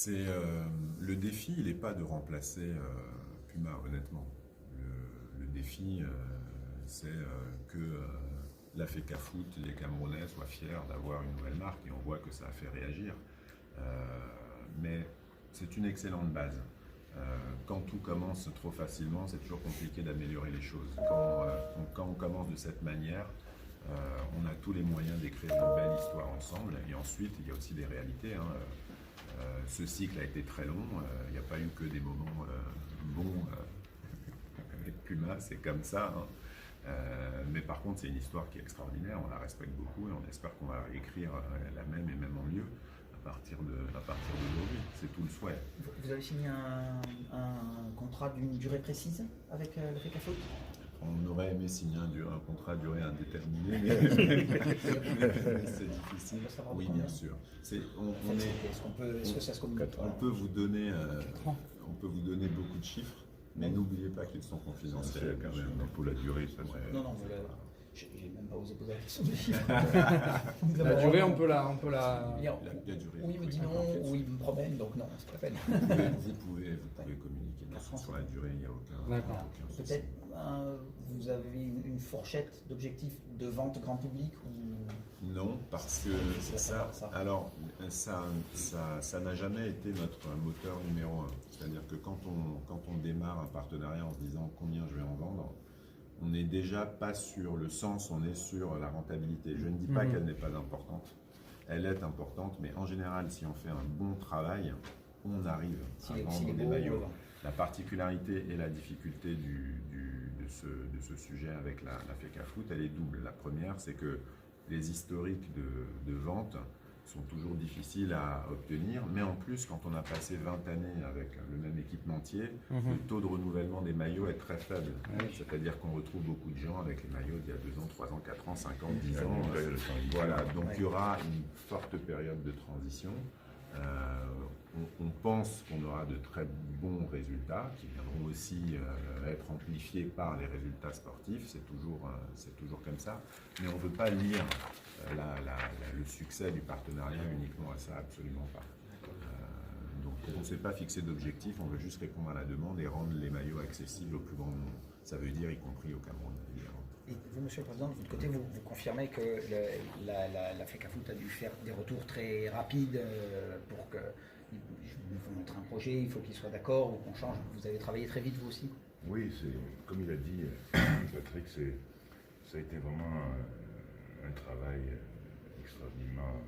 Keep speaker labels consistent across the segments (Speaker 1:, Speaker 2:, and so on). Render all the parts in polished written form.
Speaker 1: Le défi, il n'est pas de remplacer Puma, honnêtement. Le défi, c'est que la FECAFOOT, les Camerounais soient fiers d'avoir une nouvelle marque et on voit que ça a fait réagir. Mais c'est une excellente base. Quand tout commence trop facilement, c'est toujours compliqué d'améliorer les choses. Quand on commence de cette manière, on a tous les moyens d'écrire une belle histoire ensemble. Et ensuite, il y a aussi des réalités, hein. Ce cycle a été très long. Il n'y a pas eu que des moments bons avec Puma, c'est comme ça, hein. Mais par contre, c'est une histoire qui est extraordinaire. On la respecte beaucoup et on espère qu'on va réécrire la même et même en mieux à partir d'aujourd'hui. C'est tout le souhait.
Speaker 2: Vous avez signé un contrat d'une durée précise avec le FECAFOOT?
Speaker 1: On aurait aimé signer un contrat à durée indéterminée, mais c'est difficile. Oui, bien sûr.
Speaker 2: Est-ce que ça se communique?
Speaker 1: On peut vous donner beaucoup de chiffres, mais n'oubliez pas qu'ils sont confidentiels quand même.
Speaker 3: Donc pour la durée, ça
Speaker 2: Non, j'ai même pas osé poser la question du chiffre.
Speaker 4: La durée, on peut la...
Speaker 1: La durée.
Speaker 2: Oui, il me dit non, ou il me promène, donc non, c'est pas la peine.
Speaker 1: Vous pouvez communiquer sur la durée, il n'y a aucun souci.
Speaker 2: Peut-être vous avez une fourchette d'objectifs de vente grand public ou...
Speaker 1: Non, parce que ça n'a jamais été notre moteur numéro un. C'est-à-dire que quand on démarre un partenariat en se disant combien je vais en vendre, on n'est déjà pas sur le sens, on est sur la rentabilité. Je ne dis pas qu'elle n'est pas importante. Elle est importante, mais en général, si on fait un bon travail, on arrive à vendre des maillots. La particularité et la difficulté de ce sujet avec la FECAFOOT, elle est double. La première, c'est que les historiques de vente sont toujours difficiles à obtenir, mais en plus, quand on a passé 20 années avec le même équipementier, le taux de renouvellement des maillots est très faible. C'est-à-dire qu'on retrouve beaucoup de gens avec les maillots d'il y a 2 ans, 3 ans, 4 ans, 5 ans, 10 ans. Voilà, donc il y aura une forte période de transition. On pense qu'on aura de très bons résultats qui viendront aussi être amplifiés par les résultats sportifs, c'est toujours comme ça, mais on ne veut pas lire le succès du partenariat uniquement à ça, absolument pas. Donc on ne s'est pas fixé d'objectif, on veut juste répondre à la demande et rendre les maillots accessibles au plus grand nombre. Ça veut dire y compris au Cameroun, évidemment.
Speaker 2: Et vous, Monsieur le Président, de votre côté, vous confirmez que la FECAFOOT a dû faire des retours très rapides pour que il faut montrer un projet, il faut qu'il soit d'accord ou qu'on change. Vous avez travaillé très vite, vous aussi?
Speaker 3: Oui, comme il a dit, Patrick, ça a été vraiment un travail extraordinairement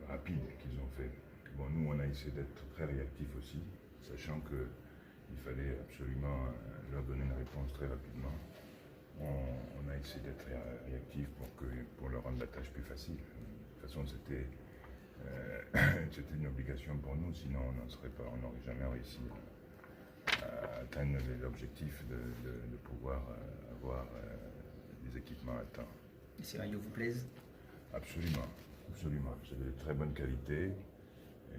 Speaker 3: rapide qu'ils ont fait. Bon, nous, on a essayé d'être très réactifs aussi, sachant qu'il fallait absolument leur donner une réponse très rapidement. On a essayé d'être réactifs pour leur rendre la tâche plus facile. De toute façon, c'était une obligation pour nous, sinon on n'aurait jamais réussi à atteindre l'objectif de pouvoir avoir des équipements à temps.
Speaker 2: Et ces maillots vous plaisent?
Speaker 3: Absolument, absolument. C'est de très bonne qualité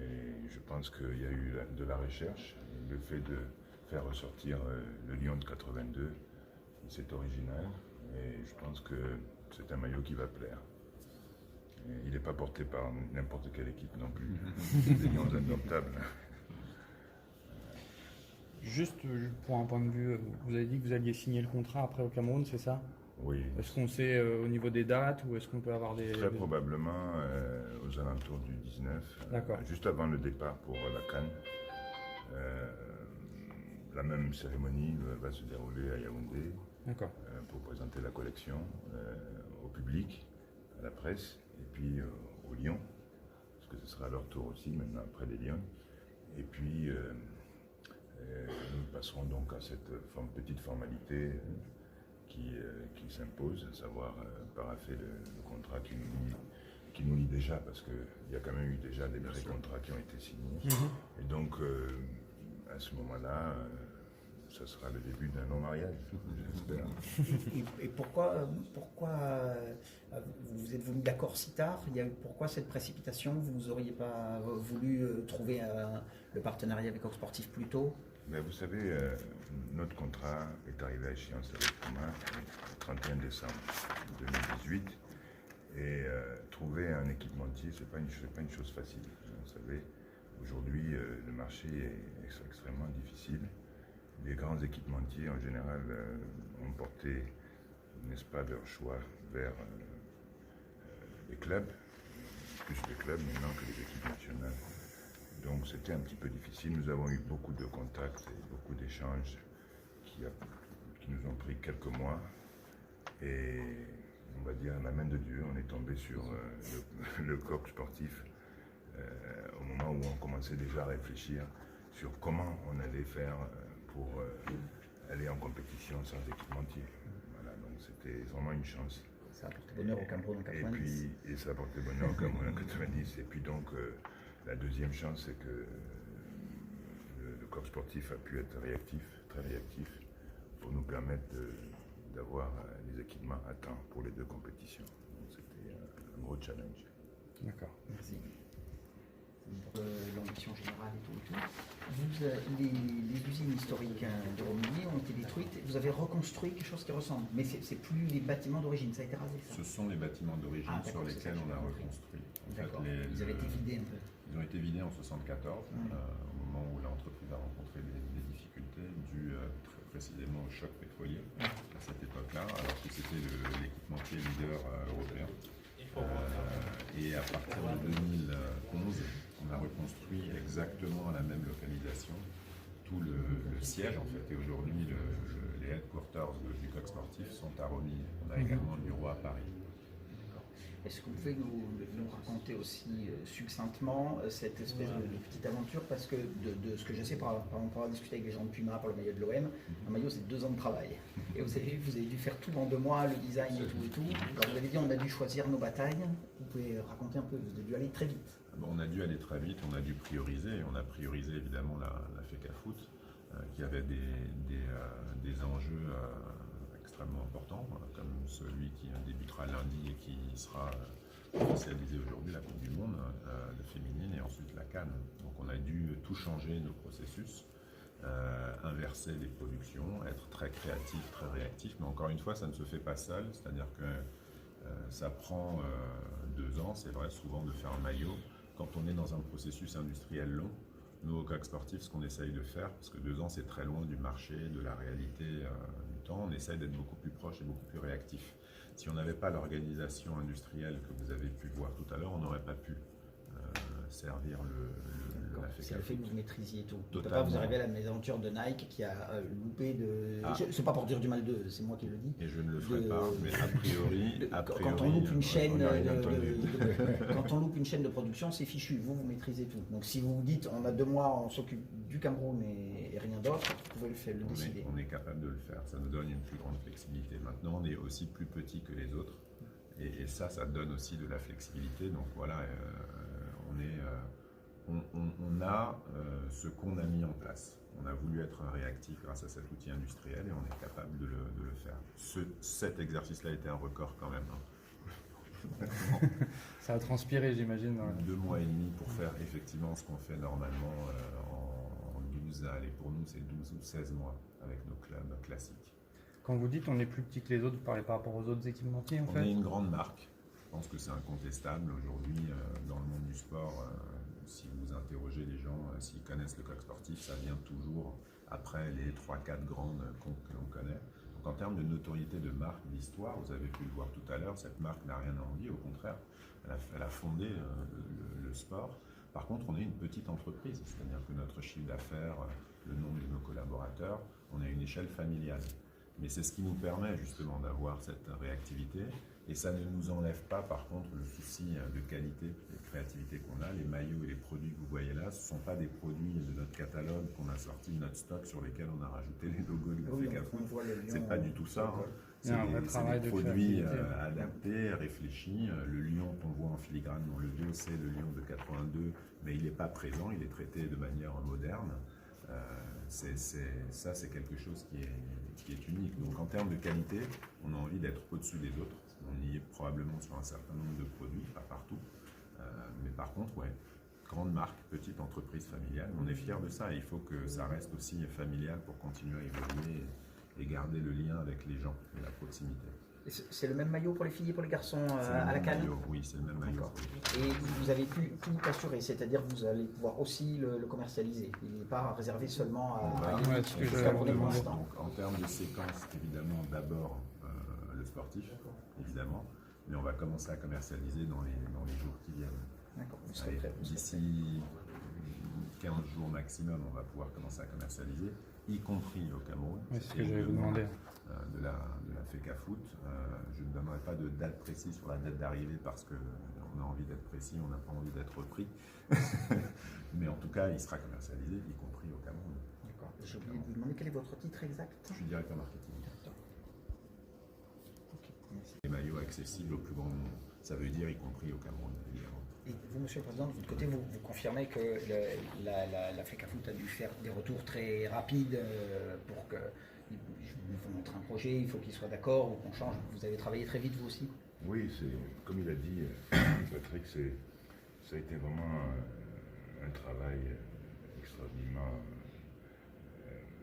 Speaker 3: et je pense qu'il y a eu de la recherche. Le fait de faire ressortir le Lion de 82, c'est original et je pense que c'est un maillot qui va plaire. Et il n'est pas porté par n'importe quelle équipe non plus. C'est des lions indomptables.
Speaker 4: Juste pour un point de vue, vous avez dit que vous alliez signer le contrat après au Cameroun, c'est ça?
Speaker 3: Oui.
Speaker 4: Est-ce qu'on sait au niveau des dates ou est-ce qu'on peut avoir des...
Speaker 3: Très probablement aux alentours du 19, juste avant le départ pour la CAN. La même cérémonie va se dérouler à Yaoundé pour présenter la collection au public, à la presse et puis aux Lions, parce que ce sera leur tour aussi maintenant après les Lions. Et puis nous passerons donc à cette petite formalité qui s'impose, à savoir paraffer le contrat qui nous lie déjà, parce qu'il y a quand même eu déjà des vrais contrats qui ont été signés. Et donc à ce moment-là, ça sera le début d'un long mariage, j'espère.
Speaker 2: Et pourquoi vous êtes-vous mis d'accord si tard? Pourquoi cette précipitation? Vous n'auriez pas voulu trouver le partenariat avec Ox Sportif plus tôt?
Speaker 3: Mais vous savez, notre contrat est arrivé à échéance avec Puma le 31 décembre 2018 et trouver un équipementier, c'est pas une chose facile, vous savez. Aujourd'hui, le marché est extrêmement difficile. Les grands équipementiers, en général, ont porté, n'est-ce pas, leur choix vers les clubs, plus les clubs maintenant que les équipes nationales. Donc c'était un petit peu difficile. Nous avons eu beaucoup de contacts et beaucoup d'échanges qui nous ont pris quelques mois. Et on va dire, à la main de Dieu, on est tombé sur le coq sportif au moment où on commençait déjà à réfléchir sur comment on allait faire pour aller en compétition sans équipementier. Voilà, donc c'était vraiment une chance.
Speaker 2: Ça a apporté bonheur au Cameroun en 90.
Speaker 3: Et ça a apporté bonheur au Cameroun en 90. Et puis donc, la deuxième chance, c'est que le corps sportif a pu être réactif, très réactif, pour nous permettre d'avoir les équipements à temps pour les deux compétitions. Donc c'était un gros challenge.
Speaker 4: D'accord.
Speaker 2: Merci. Pour l'ambition générale et tout. Les usines historiques de Romilly ont été détruites. Vous avez reconstruit quelque chose qui ressemble. Mais c'est plus les bâtiments d'origine, ça a été rasé, ça?
Speaker 1: Ce sont les bâtiments d'origine sur lesquels on a reconstruit. En fait,
Speaker 2: ils avaient été vidés un peu.
Speaker 1: Ils ont été vidés en 1974, au moment où l'entreprise a rencontré des difficultés dues très précisément au choc pétrolier à cette époque-là, alors que c'était l'équipementier leader européen. Et à partir de 2011, on a reconstruit exactement à la même localisation tout le siège en fait. Et aujourd'hui, les headquarters du coq sportif sont à Romilly. On a également le bureau à Paris.
Speaker 2: Est-ce que vous pouvez nous raconter aussi succinctement cette espèce de petite aventure? Parce que de ce que je sais, par exemple, pour avoir discuté avec les gens de Puma pour le maillot de l'OM, un maillot c'est 2 ans de travail. Et vous avez dû faire tout en 2 mois, le design et tout. Alors vous avez dit on a dû choisir nos batailles. Vous pouvez raconter un peu, vous avez dû aller très vite.
Speaker 1: Bon, on a dû aller très vite, on a dû prioriser. On a priorisé évidemment la FECAFOOT, qui avait des enjeux extrêmement important, comme celui qui débutera lundi et qui sera officialisé aujourd'hui, la Coupe du Monde de féminine, et ensuite la CAN. Donc on a dû tout changer nos processus, inverser les productions, être très créatif, très réactif, mais encore une fois, ça ne se fait pas seul, c'est-à-dire que ça prend 2 ans, c'est vrai, souvent de faire un maillot. Quand on est dans un processus industriel long, nous, au coq sportif, ce qu'on essaye de faire, parce que 2 ans, c'est très loin du marché, de la réalité du temps, on essaye d'être beaucoup plus proche et beaucoup plus réactif. Si on n'avait pas l'organisation industrielle que vous avez pu voir tout à l'heure, on n'aurait pas pu servir la FECAFOOT.
Speaker 2: C'est le fait que vous maîtrisiez tout.
Speaker 1: Totalement.
Speaker 2: Pas vous arrivez à la mésaventure de Nike qui a loupé de... C'est pas pour dire du mal d'eux, c'est moi qui le dis.
Speaker 1: Et je ne le ferai pas, mais a priori...
Speaker 2: Quand on loupe une chaîne quand on loupe une chaîne de production, c'est fichu, vous maîtrisez tout. Donc si vous vous dites, on a 2 mois, on s'occupe du Cameroun et rien d'autre, vous pouvez le décider.
Speaker 1: On est capable de le faire, ça nous donne une plus grande flexibilité. Maintenant, on est aussi plus petit que les autres, et ça donne aussi de la flexibilité. Donc voilà, on a ce qu'on a mis en place. On a voulu être réactif grâce à cet outil industriel et on est capable de le faire. Cet exercice-là a été un record quand même.
Speaker 4: Ça a transpiré, j'imagine.
Speaker 1: 2 mois et demi pour faire effectivement ce qu'on fait normalement en 12, allez, pour nous c'est 12 ou 16 mois avec nos clubs classiques.
Speaker 4: Quand vous dites on est plus petit que les autres, vous parlez par rapport aux autres équipementiers en fait?
Speaker 1: On est une grande marque. Je pense que c'est incontestable aujourd'hui dans le monde du sport. Si vous interrogez les gens, s'ils connaissent le coq sportif, ça vient toujours après les 3-4 grandes que l'on connaît. Donc en termes de notoriété de marque, d'histoire, vous avez pu le voir tout à l'heure, cette marque n'a rien à envier, au contraire, elle a fondé le sport. Par contre, on est une petite entreprise, c'est-à-dire que notre chiffre d'affaires, le nombre de nos collaborateurs, on a une échelle familiale. Mais c'est ce qui nous permet justement d'avoir cette réactivité. Et ça ne nous enlève pas, par contre, le souci de qualité et de créativité qu'on a. Les maillots et les produits que vous voyez là, ce ne sont pas des produits de notre catalogue qu'on a sorti de notre stock sur lesquels on a rajouté les logos de FECAFOOT. C'est pas du tout ça. Hein. C'est des produits adaptés, réfléchis. Le lion qu'on voit en filigrane dans le dos, c'est le lion de 82, mais il n'est pas présent, il est traité de manière moderne. Ça, c'est quelque chose qui est unique. Donc en termes de qualité, on a envie d'être au-dessus des autres. On y est probablement sur un certain nombre de produits, pas partout. Mais par contre, ouais, grande marque, petite entreprise familiale, on est fiers de ça. Et il faut que ça reste aussi familial pour continuer à évoluer et garder le lien avec les gens et la proximité.
Speaker 2: C'est le même maillot pour les filles et pour les garçons
Speaker 1: C'est le
Speaker 2: à la
Speaker 1: même
Speaker 2: canne?
Speaker 1: maillot, oui, c'est le même maillot.
Speaker 2: D'accord. Et vous avez pu tout assurer, c'est-à-dire que vous allez pouvoir aussi le commercialiser. Il n'est pas réservé seulement
Speaker 1: On va-
Speaker 2: à
Speaker 4: Ouais,
Speaker 2: l'élite,
Speaker 4: ce que
Speaker 2: en tout
Speaker 4: j'allais
Speaker 2: cas pour
Speaker 4: vous
Speaker 2: les
Speaker 4: demander.
Speaker 2: instants.
Speaker 1: Donc, en termes de séquence, évidemment, d'abord le sportif, évidemment, mais on va commencer à commercialiser dans les jours qui viennent.
Speaker 2: D'accord, vous serez
Speaker 1: Allez,
Speaker 2: prêt. vous serez
Speaker 1: d'ici 15 jours maximum, on va pouvoir commencer à commercialiser, y compris au Cameroun.
Speaker 4: Ouais, c'est ce
Speaker 1: C'était
Speaker 4: que j'allais
Speaker 1: une
Speaker 4: vous
Speaker 1: demande,
Speaker 4: demander.
Speaker 1: de la FECA Foot. Je ne donnerai pas de date précise sur la date d'arrivée parce qu'on a envie d'être précis, on n'a pas envie d'être repris. Mais en tout cas, il sera commercialisé, y compris au Cameroun.
Speaker 2: prêt. D'accord. J'ai oublié de vous demander quel est votre titre exact.
Speaker 1: Je suis directeur marketing.
Speaker 2: Directeur. Ok, merci.
Speaker 1: Les maillots accessibles au plus grand nombre, ça veut dire y compris au Cameroun, évidemment.
Speaker 2: Et vous, Monsieur le Président, de votre côté, vous confirmez que la FECA Foot a dû faire des retours très rapides pour que je vous montre un projet, il faut qu'il soit d'accord ou qu'on change. Vous avez travaillé très vite, vous aussi?
Speaker 3: Oui, comme il a dit, Patrick, ça a été vraiment un travail extraordinairement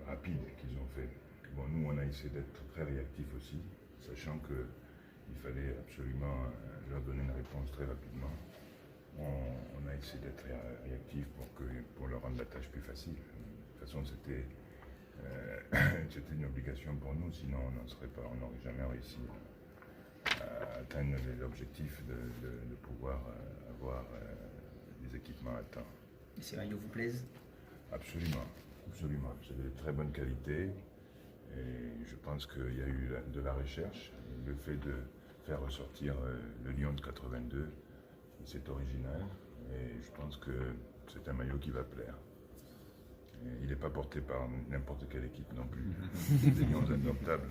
Speaker 3: rapide qu'ils ont fait. Bon, nous, on a essayé d'être très réactifs aussi, sachant qu'il fallait absolument leur donner une réponse très rapidement. On a essayé d'être réactifs pour leur rendre la tâche plus facile. De toute façon, c'était une obligation pour nous, sinon on n'aurait jamais réussi à atteindre l'objectif de pouvoir avoir des équipements à temps.
Speaker 2: Et ces maillots vous plaisent?
Speaker 3: Absolument, absolument. C'est de très bonne qualité et je pense qu'il y a eu de la recherche. Le fait de faire ressortir le Lion de 82, c'est original et je pense que c'est un maillot qui va plaire. Et il n'est pas porté par n'importe quelle équipe non plus. Des lions indomptables.